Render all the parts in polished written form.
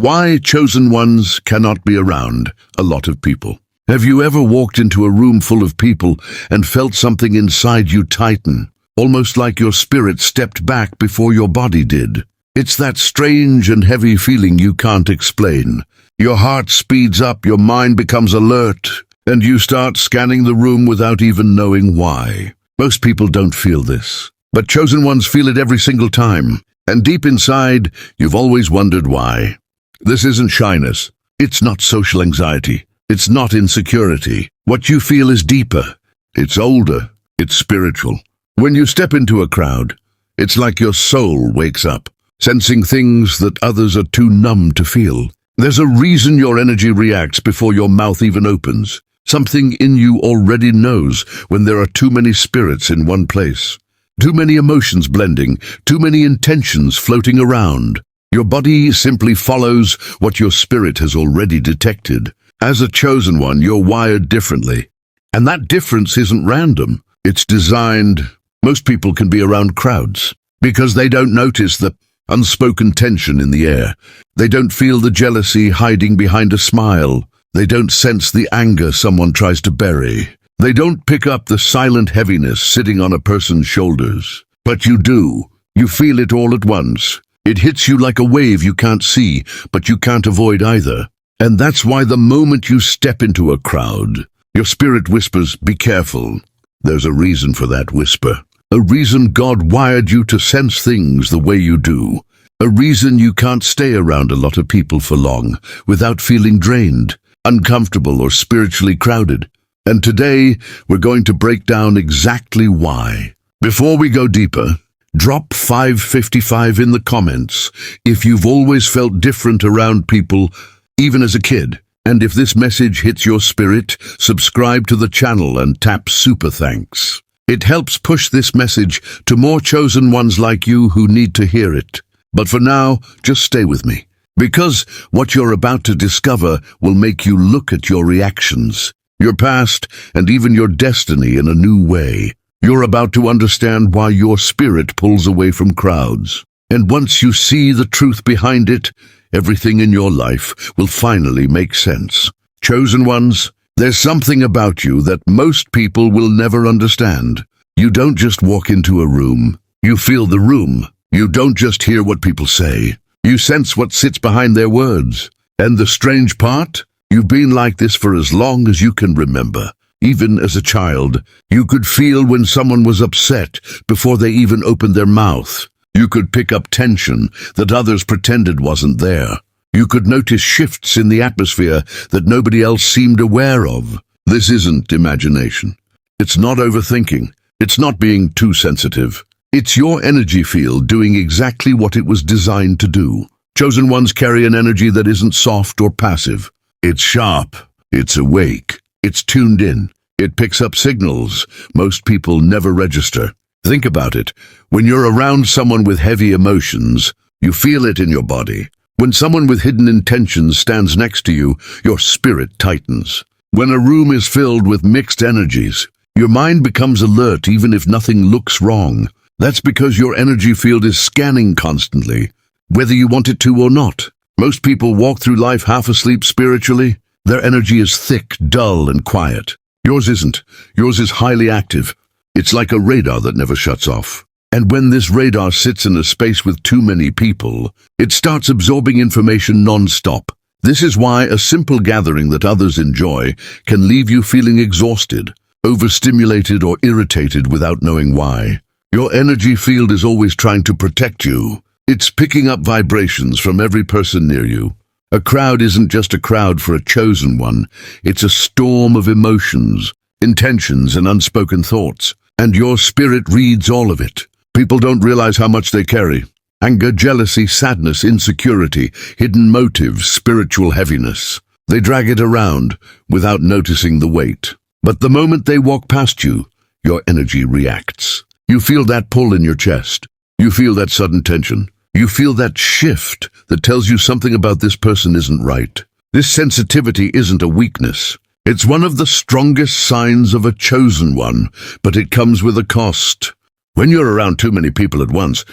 Why chosen ones cannot be around a lot of people. Have you ever walked into a room full of people and felt something inside you tighten, almost like your spirit stepped back before your body did? It's that strange and heavy feeling you can't explain. Your heart speeds up, your mind becomes alert, and you start scanning the room without even knowing why. Most people don't feel this, but chosen ones feel it every single time. And deep inside, you've always wondered why. This isn't shyness. It's not social anxiety. It's not insecurity. What you feel is deeper. It's older. It's spiritual. When you step into a crowd, it's like your soul wakes up, sensing things that others are too numb to feel. There's a reason your energy reacts before your mouth even opens. Something in you already knows when there are too many spirits in one place. Too many emotions blending, too many intentions floating around. Your body simply follows what your spirit has already detected. As a chosen one, you're wired differently. And that difference isn't random. It's designed. Most people can be around crowds because they don't notice the unspoken tension in the air. They don't feel the jealousy hiding behind a smile. They don't sense the anger someone tries to bury. They don't pick up the silent heaviness sitting on a person's shoulders. But you do. You feel it all at once. It hits you like a wave you can't see, but you can't avoid either. And that's why the moment you step into a crowd, your spirit whispers, "Be careful." There's a reason for that whisper. A reason God wired you to sense things the way you do. A reason you can't stay around a lot of people for long without feeling drained, uncomfortable, or spiritually crowded. And today, we're going to break down exactly why. Before we go deeper, drop 555 in the comments if you've always felt different around people, even as a kid. And if this message hits your spirit, subscribe to the channel and tap super thanks. It helps push this message to more chosen ones like you who need to hear it. But for now, just stay with me, because what you're about to discover will make you look at your reactions, your past, and even your destiny in a new way. You're about to understand why your spirit pulls away from crowds. And once you see the truth behind it, everything in your life will finally make sense. Chosen ones, there's something about you that most people will never understand. You don't just walk into a room. You feel the room. You don't just hear what people say. You sense what sits behind their words. And the strange part? You've been like this for as long as you can remember. Even as a child, you could feel when someone was upset before they even opened their mouth. You could pick up tension that others pretended wasn't there. You could notice shifts in the atmosphere that nobody else seemed aware of. This isn't imagination. It's not overthinking. It's not being too sensitive. It's your energy field doing exactly what it was designed to do. Chosen ones carry an energy that isn't soft or passive. It's sharp. It's awake. It's tuned in. It picks up signals most people never register. Think about it. When you're around someone with heavy emotions, you feel it in your body. When someone with hidden intentions stands next to you, your spirit tightens. When a room is filled with mixed energies, your mind becomes alert even if nothing looks wrong. That's because your energy field is scanning constantly, whether you want it to or not. Most people walk through life half asleep spiritually. Their energy is thick, dull, and quiet. Yours isn't. Yours is highly active. It's like a radar that never shuts off. And when this radar sits in a space with too many people, it starts absorbing information non-stop. This is why a simple gathering that others enjoy can leave you feeling exhausted, overstimulated, or irritated without knowing why. Your energy field is always trying to protect you. It's picking up vibrations from every person near you. A crowd isn't just a crowd for a chosen one. It's a storm of emotions, intentions, and unspoken thoughts. And your spirit reads all of it. People don't realize how much they carry. Anger, jealousy, sadness, insecurity, hidden motives, spiritual heaviness. They drag it around without noticing the weight. But the moment they walk past you, your energy reacts. You feel that pull in your chest. You feel that sudden tension. You feel that shift that tells you something about this person isn't right. This sensitivity isn't a weakness. It's one of the strongest signs of a chosen one, but it comes with a cost. When you're around too many people at once,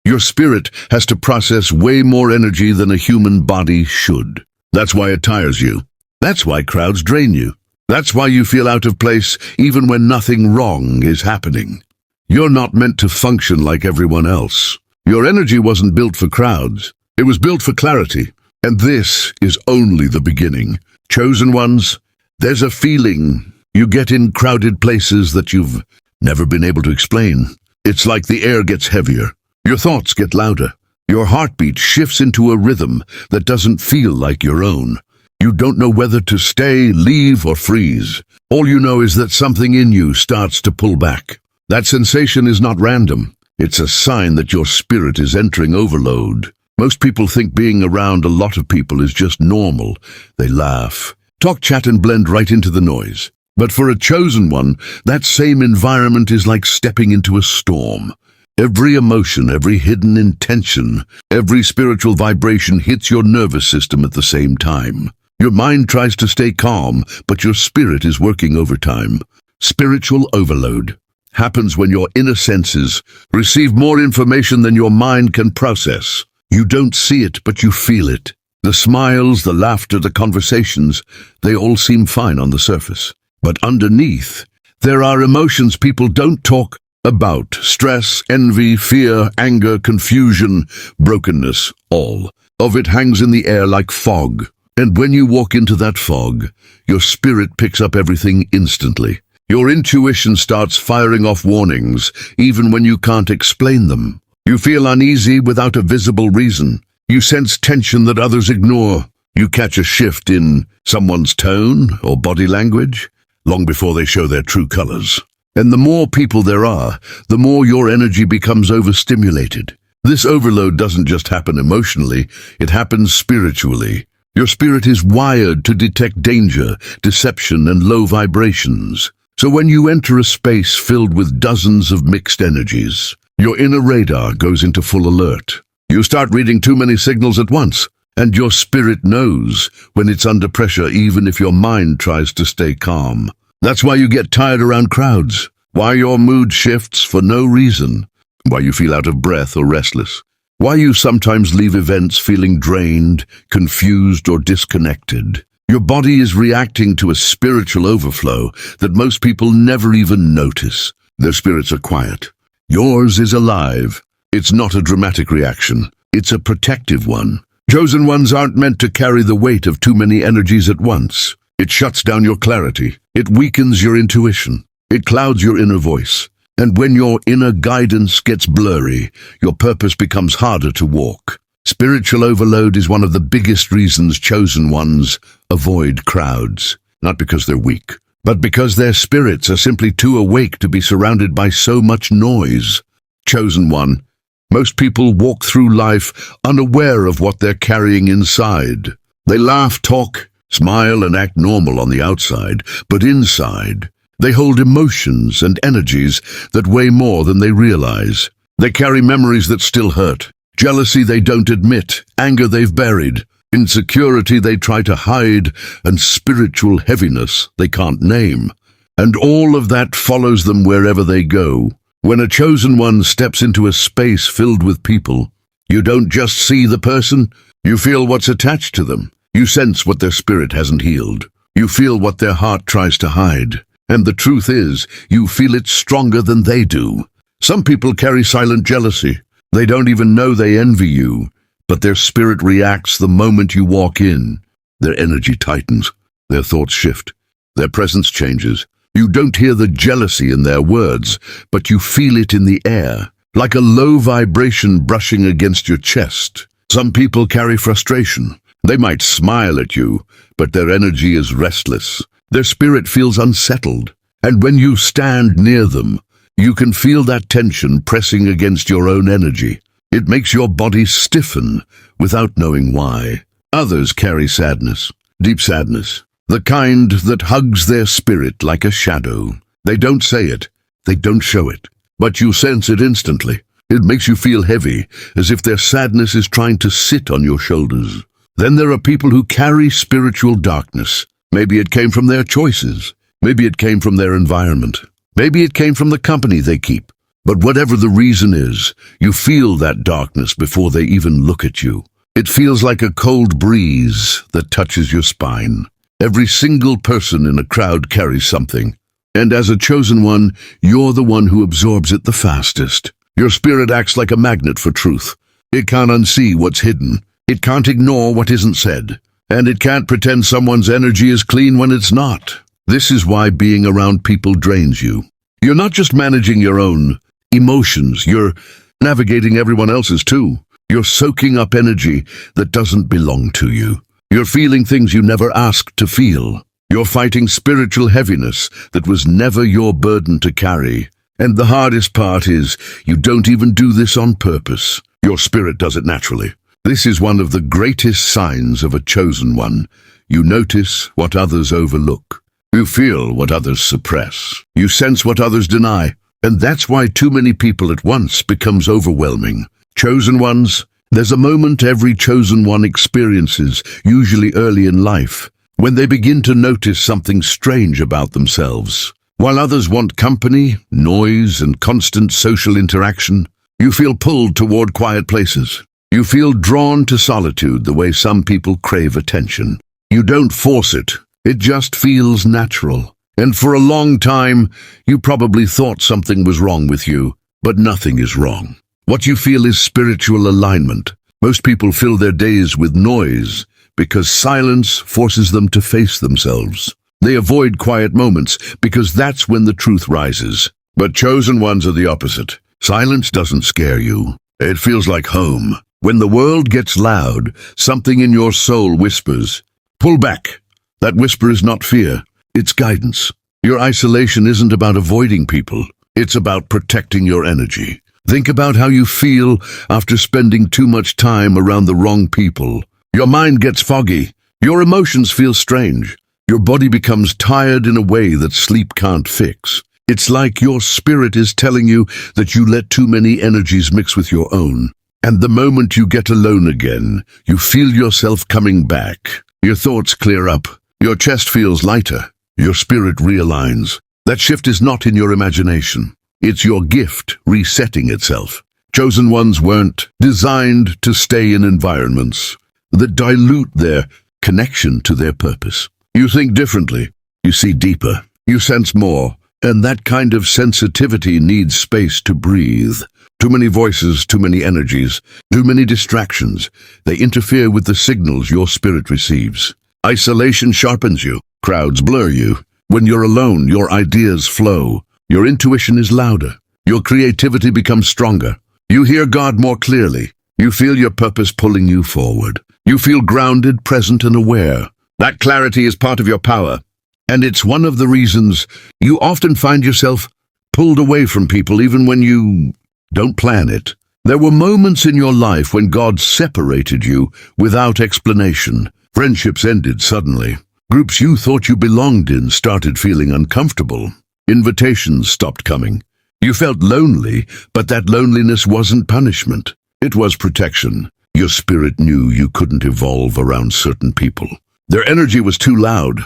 Your spirit has to process way more energy than a human body should. That's why it tires you. That's why crowds drain you. That's why you feel out of place even when nothing wrong is happening. You're not meant to function like everyone else. Your energy wasn't built for crowds. It was built for clarity. And this is only the beginning. Chosen ones, there's a feeling you get in crowded places that you've never been able to explain. It's like the air gets heavier. Your thoughts get louder. Your heartbeat shifts into a rhythm that doesn't feel like your own. You don't know whether to stay, leave, or freeze. All you know is that something in you starts to pull back. That sensation is not random. It's a sign that your spirit is entering overload. Most people think being around a lot of people is just normal. They laugh, talk, chat, and blend right into the noise. But for a chosen one, that same environment is like stepping into a storm. Every emotion, every hidden intention, every spiritual vibration hits your nervous system at the same time. Your mind tries to stay calm, but your spirit is working overtime. Spiritual overload happens when your inner senses receive more information than your mind can process. You don't see it, but you feel it. The smiles, the laughter, the conversations, they all seem fine on the surface. But underneath, there are emotions people don't talk about. Stress, envy, fear, anger, confusion, brokenness, all of it hangs in the air like fog. And when you walk into that fog, your spirit picks up everything instantly. Your intuition starts firing off warnings, even when you can't explain them. You feel uneasy without a visible reason. You sense tension that others ignore. You catch a shift in someone's tone or body language long before they show their true colors. And the more people there are, the more your energy becomes overstimulated. This overload doesn't just happen emotionally, it happens spiritually. Your spirit is wired to detect danger, deception, and low vibrations. So when you enter a space filled with dozens of mixed energies, your inner radar goes into full alert. You start reading too many signals at once, and your spirit knows when it's under pressure even if your mind tries to stay calm. That's why you get tired around crowds, why your mood shifts for no reason, why you feel out of breath or restless, why you sometimes leave events feeling drained, confused, or disconnected. Your body is reacting to a spiritual overflow that most people never even notice. Their spirits are quiet. Yours is alive. It's not a dramatic reaction. It's a protective one. Chosen ones aren't meant to carry the weight of too many energies at once. It shuts down your clarity. It weakens your intuition. It clouds your inner voice. And when your inner guidance gets blurry, your purpose becomes harder to walk. Spiritual overload is one of the biggest reasons chosen ones avoid crowds. Not because they're weak, but because their spirits are simply too awake to be surrounded by so much noise. Chosen one, most people walk through life unaware of what they're carrying inside. They laugh, talk, smile, and act normal on the outside, but inside, they hold emotions and energies that weigh more than they realize. They carry memories that still hurt, jealousy they don't admit, anger they've buried, insecurity they try to hide, and spiritual heaviness they can't name. And all of that follows them wherever they go. When a chosen one steps into a space filled with people, you don't just see the person, you feel what's attached to them. You sense what their spirit hasn't healed. You feel what their heart tries to hide. And the truth is, you feel it stronger than they do. Some people carry silent jealousy. They don't even know they envy you, but their spirit reacts the moment you walk in. Their energy tightens. Their thoughts shift. Their presence changes. You don't hear the jealousy in their words, but you feel it in the air, like a low vibration brushing against your chest. Some people carry frustration. They might smile at you, but their energy is restless. Their spirit feels unsettled, and when you stand near them, you can feel that tension pressing against your own energy. It makes your body stiffen without knowing why. Others carry sadness, deep sadness, the kind that hugs their spirit like a shadow. They don't say it, they don't show it, but you sense it instantly. It makes you feel heavy, as if their sadness is trying to sit on your shoulders. Then there are people who carry spiritual darkness. Maybe it came from their choices. Maybe it came from their environment. Maybe it came from the company they keep. But whatever the reason is, you feel that darkness before they even look at you. It feels like a cold breeze that touches your spine. Every single person in a crowd carries something. And as a chosen one, you're the one who absorbs it the fastest. Your spirit acts like a magnet for truth. It can't unsee what's hidden. It can't ignore what isn't said. And it can't pretend someone's energy is clean when it's not. This is why being around people drains you. You're not just managing your own emotions, you're navigating everyone else's too. You're soaking up energy that doesn't belong to you. You're feeling things you never asked to feel. You're fighting spiritual heaviness that was never your burden to carry. And the hardest part is, you don't even do this on purpose. Your spirit does it naturally. This is one of the greatest signs of a chosen one. You notice what others overlook. You feel what others suppress. You sense what others deny. And that's why too many people at once becomes overwhelming. Chosen ones, there's a moment every chosen one experiences, usually early in life, when they begin to notice something strange about themselves. While others want company, noise, and constant social interaction, you feel pulled toward quiet places. You feel drawn to solitude the way some people crave attention. You don't force it. It just feels natural. And for a long time, you probably thought something was wrong with you, but nothing is wrong. What you feel is spiritual alignment. Most people fill their days with noise because silence forces them to face themselves. They avoid quiet moments because that's when the truth rises. But chosen ones are the opposite. Silence doesn't scare you. It feels like home. When the world gets loud, something in your soul whispers, "Pull back." That whisper is not fear. It's guidance. Your isolation isn't about avoiding people. It's about protecting your energy. Think about how you feel after spending too much time around the wrong people. Your mind gets foggy. Your emotions feel strange. Your body becomes tired in a way that sleep can't fix. It's like your spirit is telling you that you let too many energies mix with your own. And the moment you get alone again, you feel yourself coming back. Your thoughts clear up. Your chest feels lighter. Your spirit realigns. That shift is not in your imagination. It's your gift resetting itself. Chosen ones weren't designed to stay in environments that dilute their connection to their purpose. You think differently. You see deeper. You sense more. And that kind of sensitivity needs space to breathe. Too many voices, too many energies, too many distractions. They interfere with the signals your spirit receives. Isolation sharpens you. Crowds blur you. When you're alone, your ideas flow. Your intuition is louder. Your creativity becomes stronger. You hear God more clearly. You feel your purpose pulling you forward. You feel grounded, present, and aware. That clarity is part of your power. And it's one of the reasons you often find yourself pulled away from people even when you don't plan it. There were moments in your life when God separated you without explanation. Friendships ended suddenly. Groups you thought you belonged in started feeling uncomfortable. Invitations stopped coming. You felt lonely, but that loneliness wasn't punishment. It was protection. Your spirit knew you couldn't evolve around certain people. Their energy was too loud.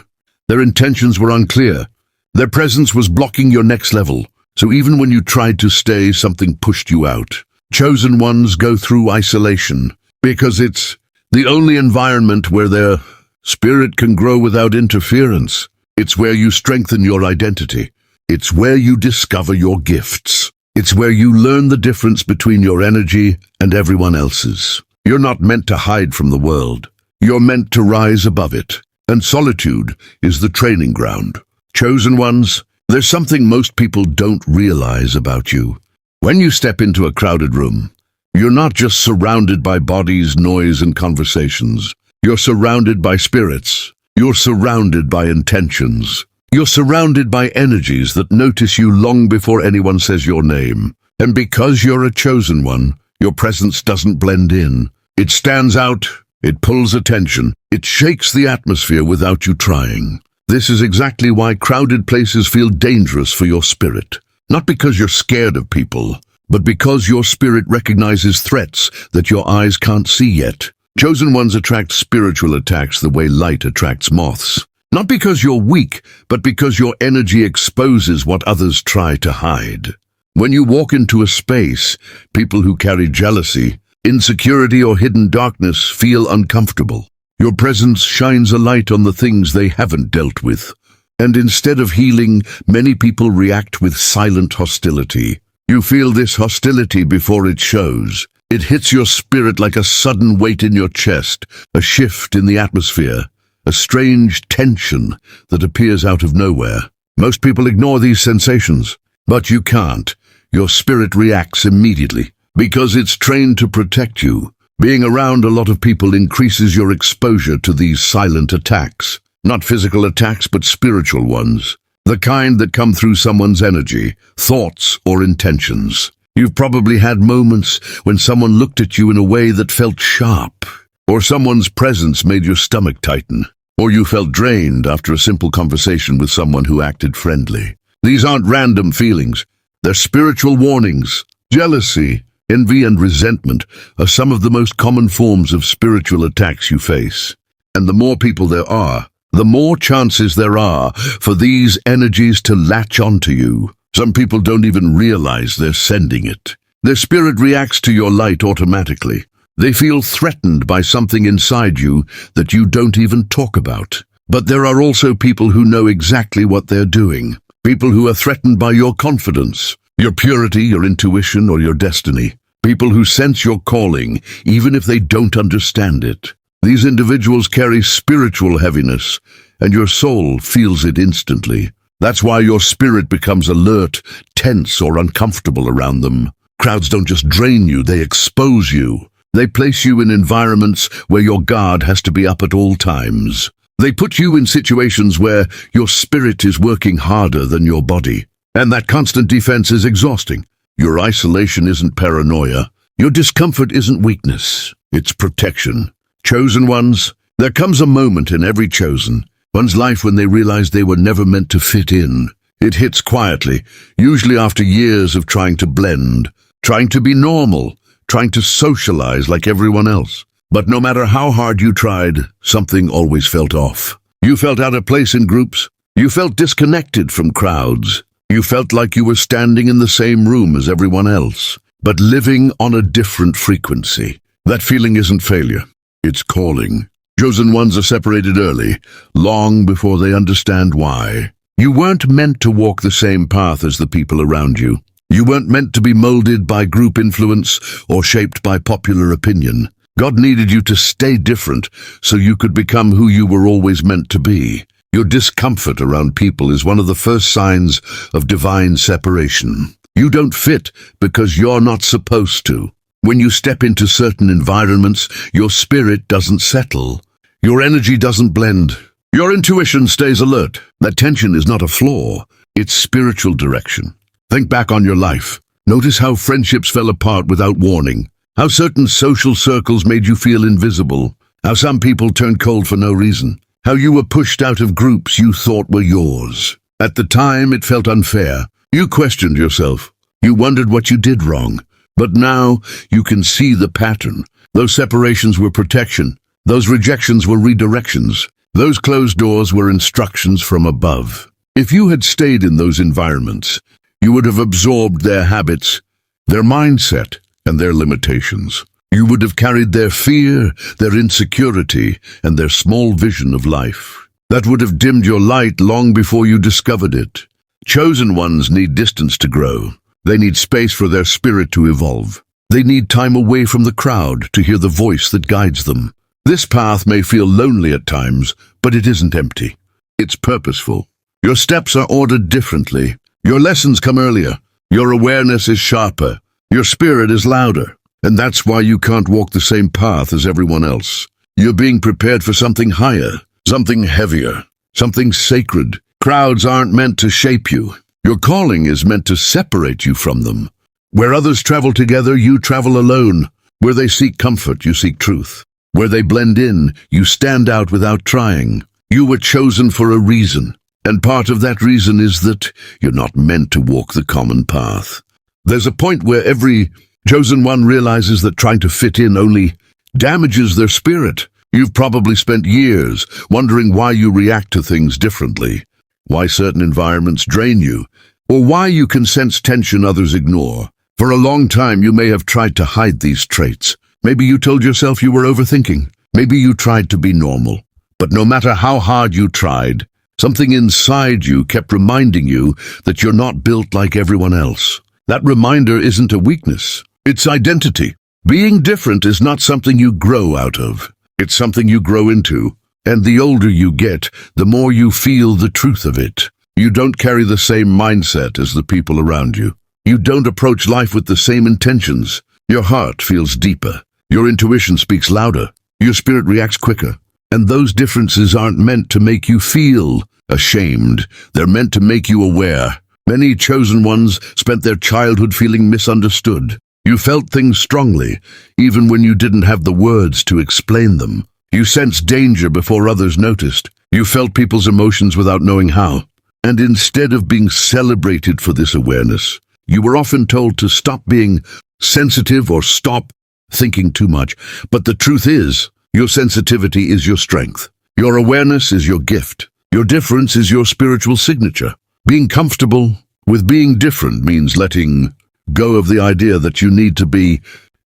Their intentions were unclear. Their presence was blocking your next level. So even when you tried to stay, something pushed you out. Chosen ones go through isolation because it's the only environment where their spirit can grow without interference. It's where you strengthen your identity. It's where you discover your gifts. It's where you learn the difference between your energy and everyone else's. You're not meant to hide from the world. You're meant to rise above it. And solitude is the training ground. Chosen ones, there's something most people don't realize about you. When you step into a crowded room, you're not just surrounded by bodies, noise, and conversations. You're surrounded by spirits. You're surrounded by intentions. You're surrounded by energies that notice you long before anyone says your name. And because you're a chosen one, your presence doesn't blend in. It stands out. It pulls attention. It shakes the atmosphere without you trying. This is exactly why crowded places feel dangerous for your spirit. Not because you're scared of people, but because your spirit recognizes threats that your eyes can't see yet. Chosen ones attract spiritual attacks the way light attracts moths. Not because you're weak, but because your energy exposes what others try to hide. When you walk into a space, people who carry jealousy, insecurity, or hidden darkness feel uncomfortable. Your presence shines a light on the things they haven't dealt with. And instead of healing, many people react with silent hostility. You feel this hostility before it shows. It hits your spirit like a sudden weight in your chest, a shift in the atmosphere, a strange tension that appears out of nowhere. Most people ignore these sensations, but you can't. Your spirit reacts immediately, because it's trained to protect you. Being around a lot of people increases your exposure to these silent attacks. Not physical attacks, but spiritual ones. The kind that come through someone's energy, thoughts, or intentions. You've probably had moments when someone looked at you in a way that felt sharp, or someone's presence made your stomach tighten, or you felt drained after a simple conversation with someone who acted friendly. These aren't random feelings. They're spiritual warnings. Jealousy, envy, and resentment are some of the most common forms of spiritual attacks you face. And the more people there are, the more chances there are for these energies to latch onto you. Some people don't even realize they're sending it. Their spirit reacts to your light automatically. They feel threatened by something inside you that you don't even talk about. But there are also people who know exactly what they're doing. People who are threatened by your confidence, your purity, your intuition, or your destiny. People who sense your calling, even if they don't understand it. These individuals carry spiritual heaviness, and your soul feels it instantly. That's why your spirit becomes alert, tense, or uncomfortable around them. Crowds don't just drain you, they expose you. They place you in environments where your guard has to be up at all times. They put you in situations where your spirit is working harder than your body. And that constant defense is exhausting. Your isolation isn't paranoia. Your discomfort isn't weakness. It's protection. Chosen ones, there comes a moment in every chosen one's life when they realize they were never meant to fit in. It hits quietly, usually after years of trying to blend, trying to be normal, trying to socialize like everyone else. But no matter how hard you tried, something always felt off. You felt out of place in groups. You felt disconnected from crowds. You felt like you were standing in the same room as everyone else, but living on a different frequency. That feeling isn't failure. It's calling. Chosen ones are separated early, long before they understand why. You weren't meant to walk the same path as the people around you. You weren't meant to be molded by group influence or shaped by popular opinion. God needed you to stay different so you could become who you were always meant to be. Your discomfort around people is one of the first signs of divine separation. You don't fit because you're not supposed to. When you step into certain environments, your spirit doesn't settle. Your energy doesn't blend. Your intuition stays alert. That tension is not a flaw. It's spiritual direction. Think back on your life. Notice how friendships fell apart without warning. How certain social circles made you feel invisible. How some people turned cold for no reason. How you were pushed out of groups you thought were yours. At the time, it felt unfair. You questioned yourself. You wondered what you did wrong. But now, you can see the pattern. Those separations were protection. Those rejections were redirections. Those closed doors were instructions from above. If you had stayed in those environments, you would have absorbed their habits, their mindset, and their limitations. You would have carried their fear, their insecurity, and their small vision of life. That would have dimmed your light long before you discovered it. Chosen ones need distance to grow. They need space for their spirit to evolve. They need time away from the crowd to hear the voice that guides them. This path may feel lonely at times, but it isn't empty. It's purposeful. Your steps are ordered differently. Your lessons come earlier. Your awareness is sharper. Your spirit is louder. And that's why you can't walk the same path as everyone else. You're being prepared for something higher, something heavier, something sacred. Crowds aren't meant to shape you. Your calling is meant to separate you from them. Where others travel together, you travel alone. Where they seek comfort, you seek truth. Where they blend in, you stand out without trying. You were chosen for a reason, and part of that reason is that you're not meant to walk the common path. There's a point where every chosen one realizes that trying to fit in only damages their spirit. You've probably spent years wondering why you react to things differently, why certain environments drain you, or why you can sense tension others ignore. For a long time, you may have tried to hide these traits. Maybe you told yourself you were overthinking. Maybe you tried to be normal. But no matter how hard you tried, something inside you kept reminding you that you're not built like everyone else. That reminder isn't a weakness. It's identity. Being different is not something you grow out of. It's something you grow into. And the older you get, the more you feel the truth of it. You don't carry the same mindset as the people around you. You don't approach life with the same intentions. Your heart feels deeper. Your intuition speaks louder. Your spirit reacts quicker. And those differences aren't meant to make you feel ashamed. They're meant to make you aware. Many chosen ones spent their childhood feeling misunderstood. You felt things strongly, even when you didn't have the words to explain them. You sensed danger before others noticed. You felt people's emotions without knowing how. And instead of being celebrated for this awareness, you were often told to stop being sensitive or stop thinking too much. But the truth is, your sensitivity is your strength. Your awareness is your gift. Your difference is your spiritual signature. Being comfortable with being different means letting go of the idea that you need to be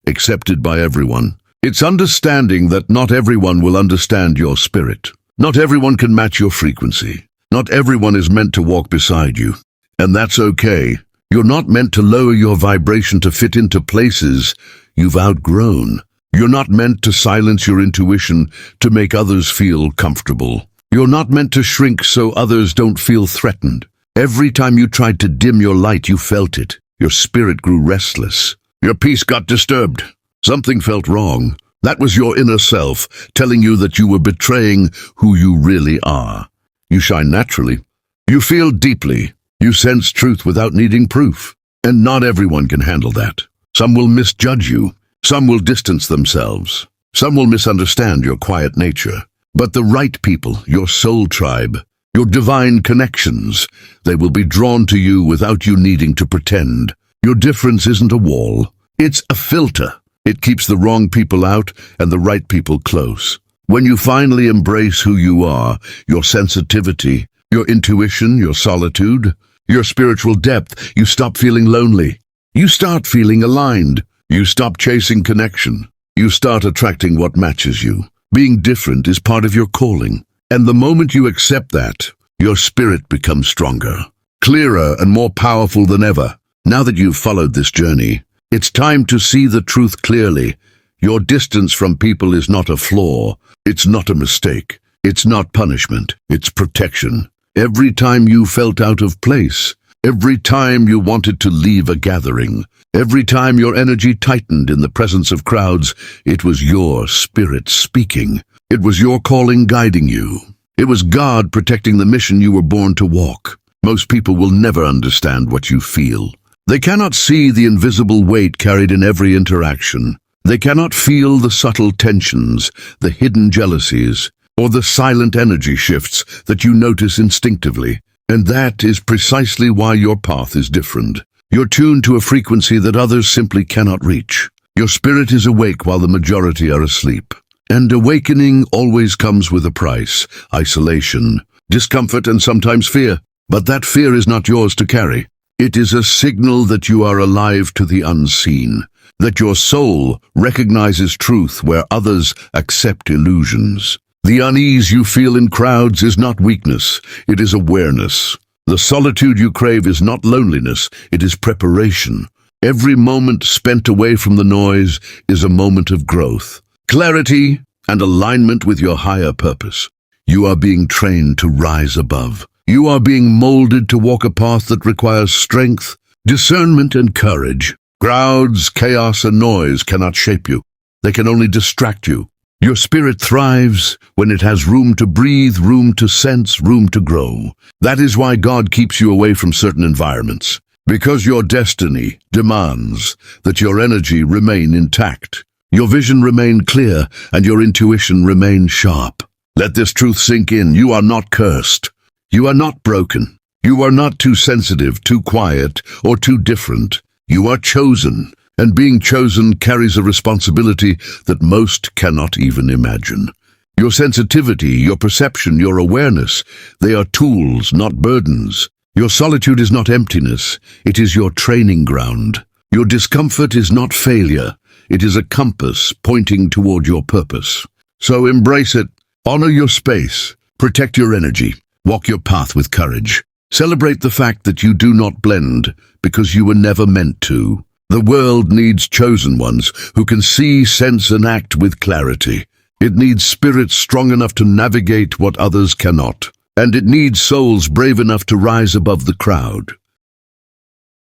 accepted by everyone. It's understanding that not everyone will understand your spirit. Not everyone can match your frequency. Not everyone is meant to walk beside you. And that's okay. You're not meant to lower your vibration to fit into places you've outgrown. You're not meant to silence your intuition to make others feel comfortable. You're not meant to shrink so others don't feel threatened. Every time you tried to dim your light, you felt it. Your spirit grew restless. Your peace got disturbed. Something felt wrong. That was your inner self telling you that you were betraying who you really are. You shine naturally. You feel deeply. You sense truth without needing proof. And not everyone can handle that. Some will misjudge you. Some will distance themselves. Some will misunderstand your quiet nature. But the right people, your soul tribe, your divine connections, they will be drawn to you without you needing to pretend. Your difference isn't a wall. It's a filter. It keeps the wrong people out and the right people close. When you finally embrace who you are, your sensitivity, your intuition, your solitude, your spiritual depth, you stop feeling lonely. You start feeling aligned. You stop chasing connection. You start attracting what matches you. Being different is part of your calling. And the moment you accept that, your spirit becomes stronger, clearer and more powerful than ever. Now that you've followed this journey, it's time to see the truth clearly. Your distance from people is not a flaw. It's not a mistake. It's not punishment. It's protection. Every time you felt out of place, every time you wanted to leave a gathering, every time your energy tightened in the presence of crowds, it was your spirit speaking. It was your calling guiding you. It was God protecting the mission you were born to walk. Most people will never understand what you feel. They cannot see the invisible weight carried in every interaction. They cannot feel the subtle tensions, the hidden jealousies, or the silent energy shifts that you notice instinctively. And that is precisely why your path is different. You're tuned to a frequency that others simply cannot reach. Your spirit is awake while the majority are asleep. And awakening always comes with a price: isolation, discomfort, and sometimes fear. But that fear is not yours to carry. It is a signal that you are alive to the unseen, that your soul recognizes truth where others accept illusions. The unease you feel in crowds is not weakness, it is awareness. The solitude you crave is not loneliness, it is preparation. Every moment spent away from the noise is a moment of growth, clarity, and alignment with your higher purpose. You are being trained to rise above. You are being molded to walk a path that requires strength, discernment, and courage. Crowds, chaos, and noise cannot shape you. They can only distract you. Your spirit thrives when it has room to breathe, room to sense, room to grow. That is why God keeps you away from certain environments, because your destiny demands that your energy remain intact, your vision remain clear, and your intuition remain sharp. Let this truth sink in. You are not cursed. You are not broken. You are not too sensitive, too quiet, or too different. You are chosen. And being chosen carries a responsibility that most cannot even imagine. Your sensitivity, your perception, your awareness, they are tools, not burdens. Your solitude is not emptiness, it is your training ground. Your discomfort is not failure, it is a compass pointing toward your purpose. So embrace it, honor your space, protect your energy, walk your path with courage. Celebrate the fact that you do not blend because you were never meant to. The world needs chosen ones who can see, sense, and act with clarity. It needs spirits strong enough to navigate what others cannot. And it needs souls brave enough to rise above the crowd.